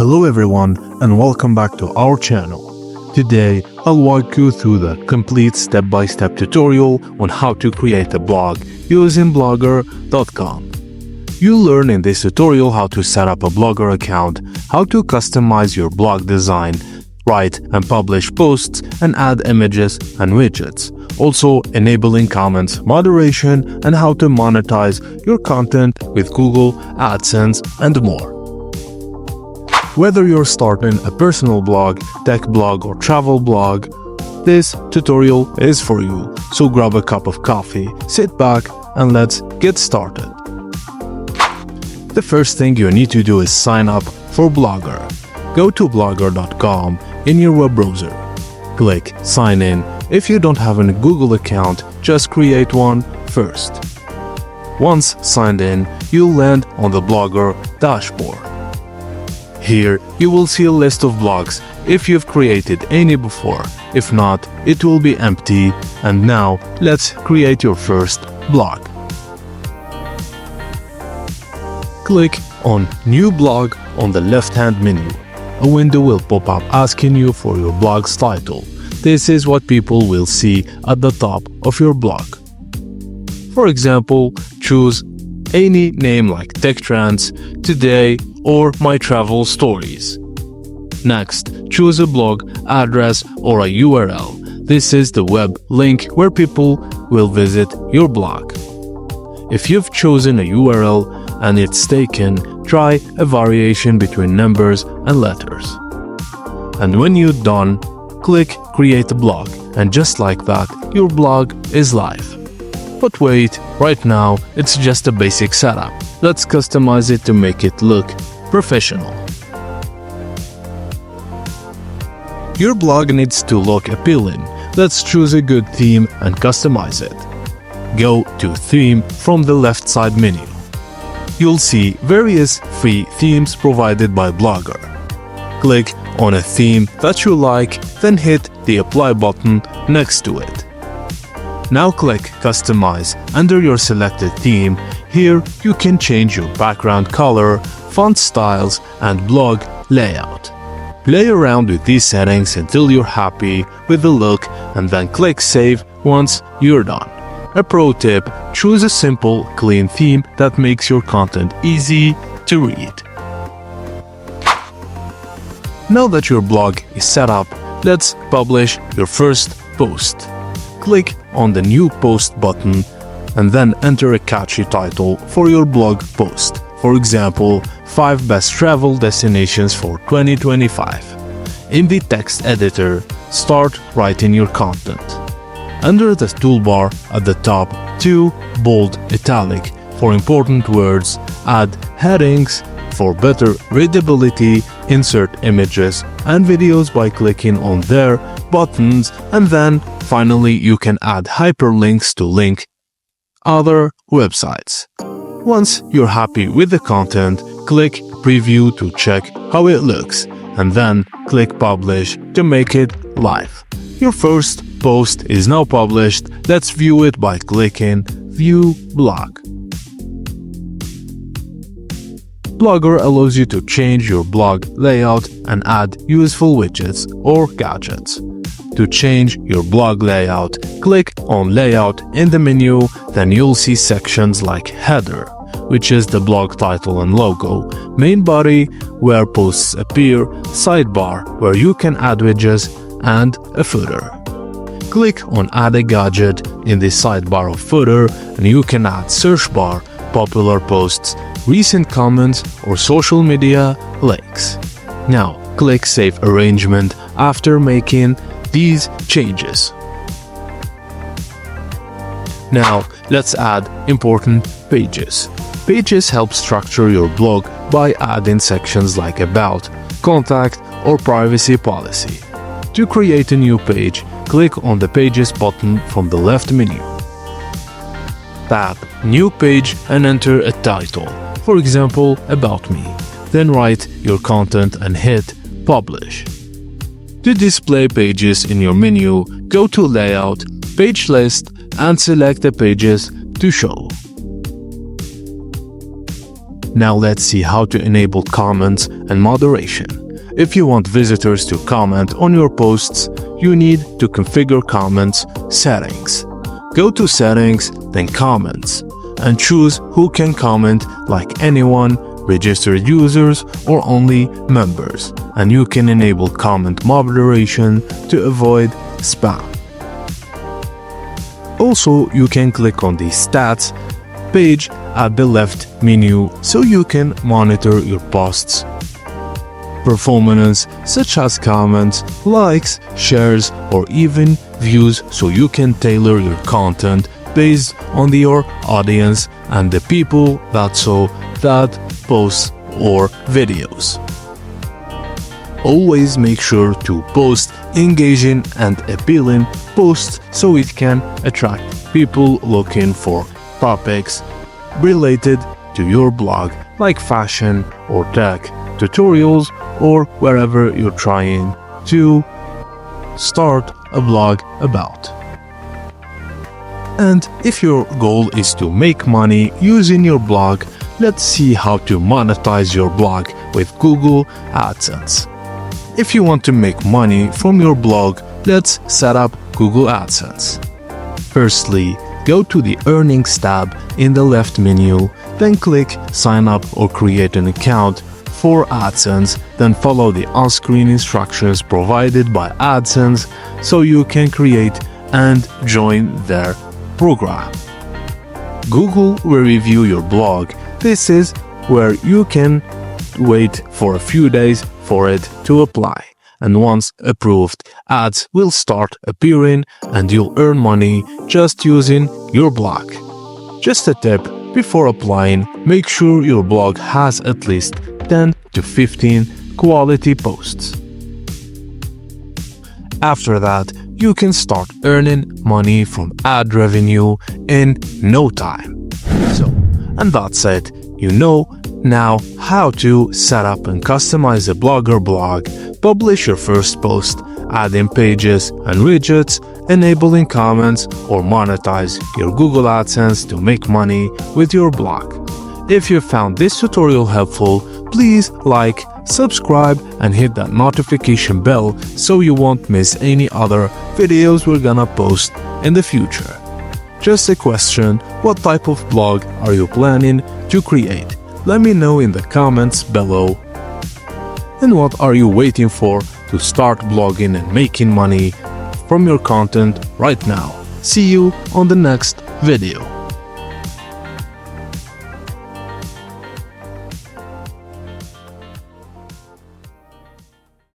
Hello everyone and welcome back to our channel. Today I'll walk you through the complete step-by-step tutorial on how to create a blog using blogger.com. You'll learn in this tutorial how to set up a Blogger account, how to customize your blog design, write and publish posts, and add images and widgets. Also enabling comments, moderation, and how to monetize your content with Google, AdSense, and more. Whether you're starting a personal blog, tech blog, or travel blog, this tutorial is for you. So grab a cup of coffee, sit back, and let's get started. The first thing you need to do is sign up for Blogger. Go to blogger.com in your web browser. Click Sign In. If you don't have a Google account, just create one first. Once signed in, you'll land on the Blogger dashboard. Here, you will see a list of blogs if you've created any before. If not, it will be empty. And now, let's create your first blog. Click on New Blog on the left-hand menu. A window will pop up asking you for your blog's title. This is what people will see at the top of your blog. For example, choose any name like Tech Trends, Today, or My Travel Stories. Next, choose a blog address or a URL. This is the web link where people will visit your blog. If you've chosen a URL and it's taken, try a variation between numbers and letters. And when you're done, click Create a Blog, and just like that, your blog is live. But wait, right now it's just a basic setup. Let's customize it to make it look professional. Your blog needs to look appealing. Let's choose a good theme and customize it. Go to Theme from the left side menu. You'll see various free themes provided by Blogger. Click on a theme that you like, then hit the Apply button next to it. Now click Customize under your selected theme. Here you can change your background color, font styles, and blog layout. Play around with these settings until you're happy with the look, and then click Save once you're done. A pro tip: choose a simple, clean theme that makes your content easy to read. Now that your blog is set up, let's publish your first post. Click on the New Post button and then enter a catchy title for your blog post. For example, 5 best travel destinations for 2025. In the text editor, start writing your content. Under the toolbar at the top, to bold italic for important words, add headings for better readability, insert images and videos by clicking on their buttons, and then finally you can add hyperlinks to link other websites. Once you're happy with the content, click Preview to check how it looks, and then click Publish to make it live. Your first post is now published. Let's view it by clicking View Blog. Blogger allows you to change your blog layout and add useful widgets or gadgets. To change your blog layout, click on Layout in the menu, then you'll see sections like Header, which is the blog title and logo, Main Body, where posts appear, Sidebar, where you can add widgets, and a Footer. Click on Add a Gadget in the sidebar of Footer, and you can add search bar, popular posts, recent comments, or social media links. Now, click Save Arrangement after making these changes. Now, let's add important pages. Pages help structure your blog by adding sections like About, Contact, or Privacy Policy. To create a new page, click on the Pages button from the left menu. Tap New Page and enter a title, for example, About Me. Then write your content and hit Publish. To display pages in your menu, go to Layout, Page List, and select the pages to show. Now let's see how to enable comments and moderation. If you want visitors to comment on your posts, you need to configure comments settings. Go to settings, then comments, and choose who can comment, like anyone, registered users, or only members. And you can enable comment moderation to avoid spam. Also, you can click on the stats page at the left menu so you can monitor your posts' performance, such as comments, likes, shares, or even views, so you can tailor your content based on your audience and the people that saw that post or videos. Always make sure to post engaging and appealing posts so it can attract people looking for topics related to your blog, like fashion or tech, tutorials, or wherever you're trying to start a blog about. And if your goal is to make money using your blog, let's see how to monetize your blog with Google AdSense. If you want to make money from your blog, let's set up Google AdSense. Firstly, go to the Earnings tab in the left menu, then click Sign up or create an account for AdSense, then follow the on-screen instructions provided by AdSense so you can create and join their program. Google will review your blog. This is where you can wait for a few days for it to apply. And once approved, ads will start appearing and you'll earn money just using your blog. Just a tip, before applying, make sure your blog has at least 10 to 15 quality posts. After that, you can start earning money from ad revenue in no time. And that's it. You know now how to set up and customize a Blogger blog, publish your first post, adding pages and widgets, enabling comments, or monetize your Google AdSense to make money with your blog. If you found this tutorial helpful, please like, subscribe, and hit that notification bell so you won't miss any other videos we're gonna post in the future. Just a question, what type of blog are you planning to create? Let me know in the comments below. And what are you waiting for to start blogging and making money from your content right now? See you on the next video.